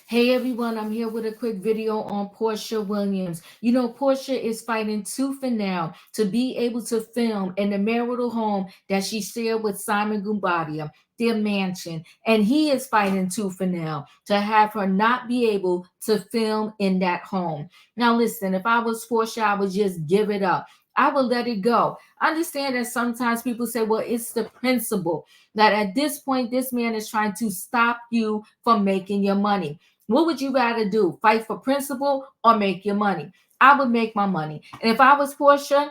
Hey everyone, I'm here with a quick video on Porsha Williams. You know, Porsha is fighting tooth and nail to be able to film in the marital home that she shared with Simon Guobadia, their mansion. And he is fighting tooth and nail to have her not be able to film in that home. Now, listen, if I was Porsha, I would just give it up. I would let it go. I understand that sometimes people say, well, it's the principle that at this point, this man is trying to stop you from making your money. What would you rather do? Fight for principle or make your money? I would make my money. And if I was Portia,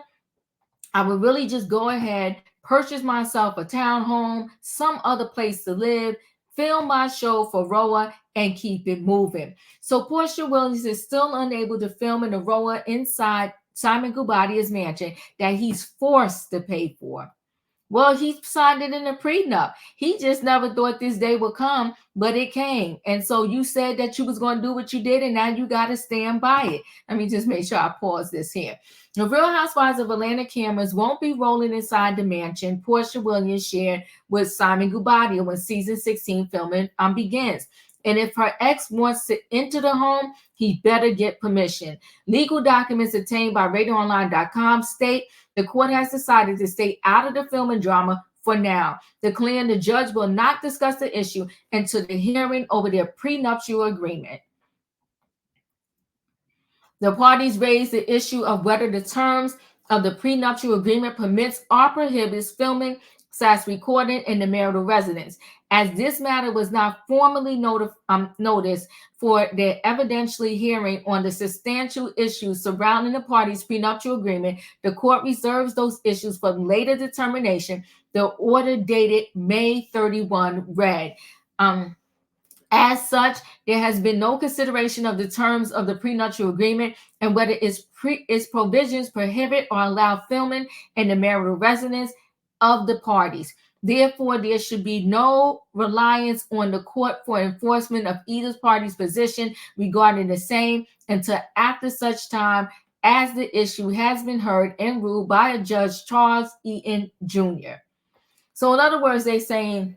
I would really just go ahead, purchase myself a townhome, some other place to live, film my show for Roa, and keep it moving. So Portia Williams is still unable to film in the Roa inside Simon Gubadia's mansion that he's forced to pay for. Well, he signed it in a prenup. He just never thought this day would come, but it came. And so you said that you was going to do what you did, and now you got to stand by it. Let me just make sure I pause this here. The Real Housewives of Atlanta cameras won't be rolling inside the mansion Porsha Williams shared with Simon Guobadia when season 16 filming begins. And if her ex wants to enter the home, he better get permission. Legal documents obtained by RadioOnline.com state the court has decided to stay out of the film and drama for now, declaring the judge will not discuss the issue until the hearing over their prenuptial agreement. The parties raised the issue of whether the terms of the prenuptial agreement permits or prohibits filming / recording in the marital residence. As this matter was not formally noticed for the evidentiary hearing on the substantial issues surrounding the parties' prenuptial agreement, the court reserves those issues for later determination. The order dated May 31 read, as such, there has been no consideration of the terms of the prenuptial agreement and whether its provisions prohibit or allow filming in the marital residence of the parties. Therefore, there should be no reliance on the court for enforcement of either party's position regarding the same until after such time as the issue has been heard and ruled by a Judge Charles Eaton Jr. So, in other words, they're saying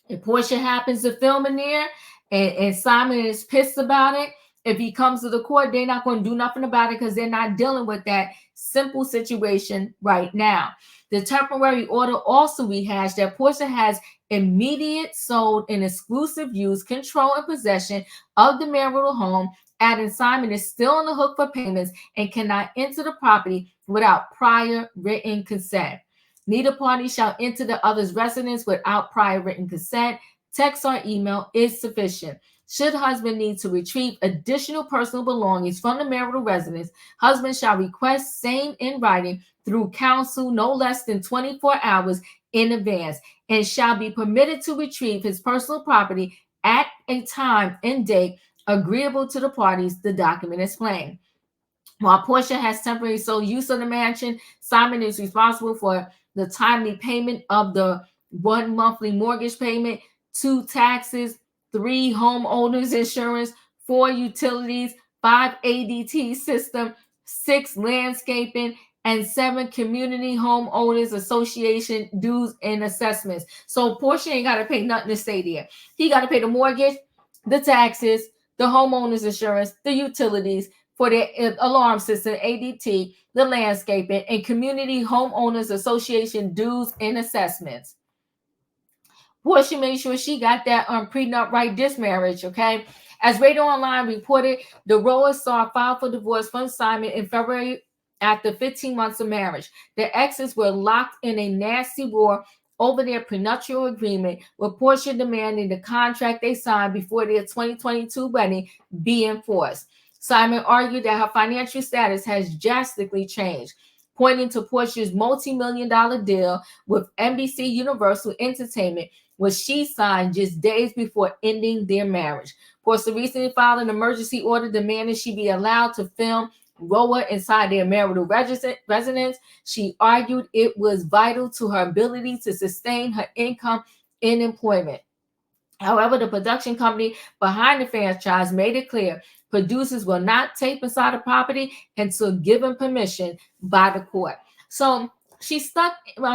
if Portia happens to film in there and Simon is pissed about it, if he comes to the court, they're not going to do nothing about it because they're not dealing with that simple situation right now. The temporary order also rehashed that Portia has immediate, sold, and exclusive use, control, and possession of the marital home, adding Simon is still on the hook for payments and cannot enter the property without prior written consent. Neither party shall enter the other's residence without prior written consent. Text or email is sufficient. Should husband need to retrieve additional personal belongings from the marital residence, husband shall request same in writing through counsel no less than 24 hours in advance and shall be permitted to retrieve his personal property at a time and date agreeable to the parties. The document is plain. While Portia has temporary sole use of the mansion, Simon is responsible for the timely payment of the 1 monthly mortgage payment, 2 taxes, 3 homeowners insurance, 4 utilities, 5 ADT system, 6 landscaping, and 7 community homeowners association dues and assessments. So Portia ain't got to pay nothing to stay there. He got to pay the mortgage, the taxes, the homeowners insurance, the utilities, for the alarm system, ADT, the landscaping, and community homeowners association dues and assessments. Portia made sure she got that prenup right this marriage, okay? As Radio Online reported, the Roas saw a file for divorce from Simon in February after 15 months of marriage. The exes were locked in a nasty war over their prenuptial agreement, with Portia demanding the contract they signed before their 2022 wedding be enforced. Simon argued that her financial status has drastically changed, pointing to Portia's multi-million-dollar deal with NBC Universal Entertainment, which she signed just days before ending their marriage. Portia recently filed an emergency order demanding she be allowed to film Roa inside their marital residence. She argued it was vital to her ability to sustain her income in employment. However, the production company behind the franchise made it clear producers will not tape inside the property until given permission by the court. So she's stuck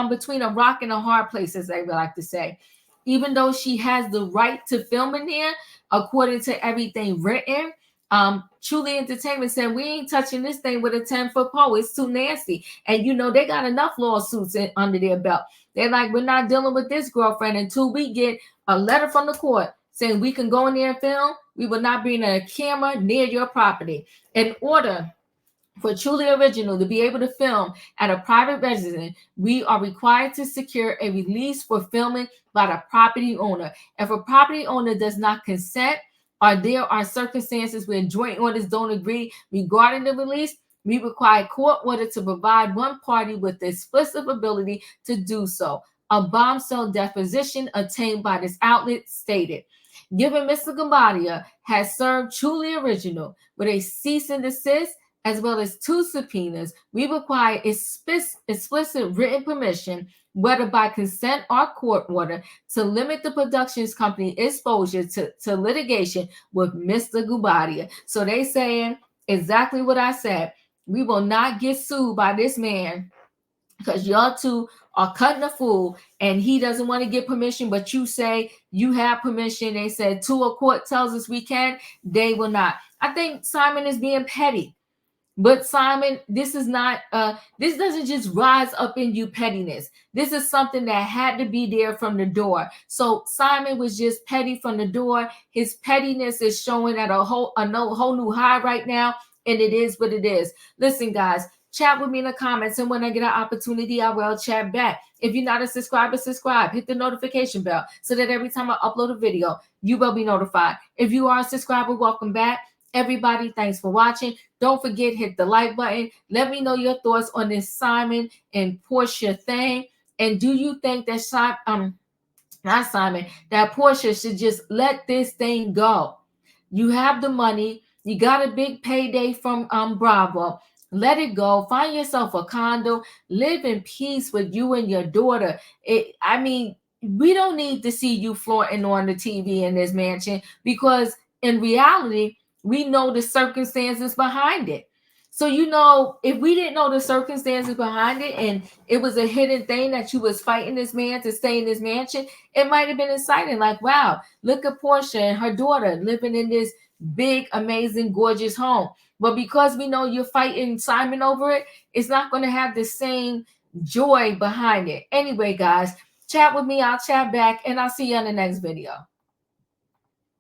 between a rock and a hard place, as they would like to say. even though she has the right to film in there, according to everything written, Truly Entertainment said, we ain't touching this thing with a 10-foot pole. It's too nasty. And you know, they got enough lawsuits under their belt. They're like, we're not dealing with this, girlfriend, until we get a letter from the court saying we can go in there and film. We will not bring a camera near your property. In order for Truly Original to be able to film at a private residence, we are required to secure a release for filming by the property owner. If a property owner does not consent, or there are circumstances where joint owners don't agree regarding the release, we require court order to provide one party with the explicit ability to do so. A bombshell deposition obtained by this outlet stated, given Mr. Guobadia has served Truly Original with a cease and desist as well as 2 subpoenas, we require explicit written permission, whether by consent or court order, to limit the productions company exposure to litigation with Mr. Guobadia. So they saying exactly what I said. We will not get sued by this man because y'all two are cutting a fool and he doesn't want to get permission, but you say you have permission. They said till a court tells us we can, they will not. I think Simon is being petty. But Simon, this is not this doesn't just rise up in you pettiness. This is something that had to be there from the door. So Simon was just petty from the door. His pettiness is showing at a whole new high right now, and it is what it is. Listen, guys, chat with me in the comments, and when I get an opportunity, I will chat back. If you're not a subscriber, subscribe. Hit the notification bell so that every time I upload a video, you will be notified. If you are a subscriber, welcome back. Everybody, thanks for watching. Don't forget, hit the like button. Let me know your thoughts on this Simon and Porsha thing. And do you think that that Porsha should just let this thing go? You have the money. You got a big payday from Bravo. Let it go. Find yourself a condo. Live in peace with you and your daughter. We don't need to see you flaunting on the TV in this mansion, because in reality, we know the circumstances behind it. So, you know, if we didn't know the circumstances behind it and it was a hidden thing that you was fighting this man to stay in this mansion, it might have been exciting. Like, wow, look at Porsha and her daughter living in this big, amazing, gorgeous home. But because we know you're fighting Simon over it, it's not going to have the same joy behind it. Anyway, guys, chat with me. I'll chat back, and I'll see you on the next video.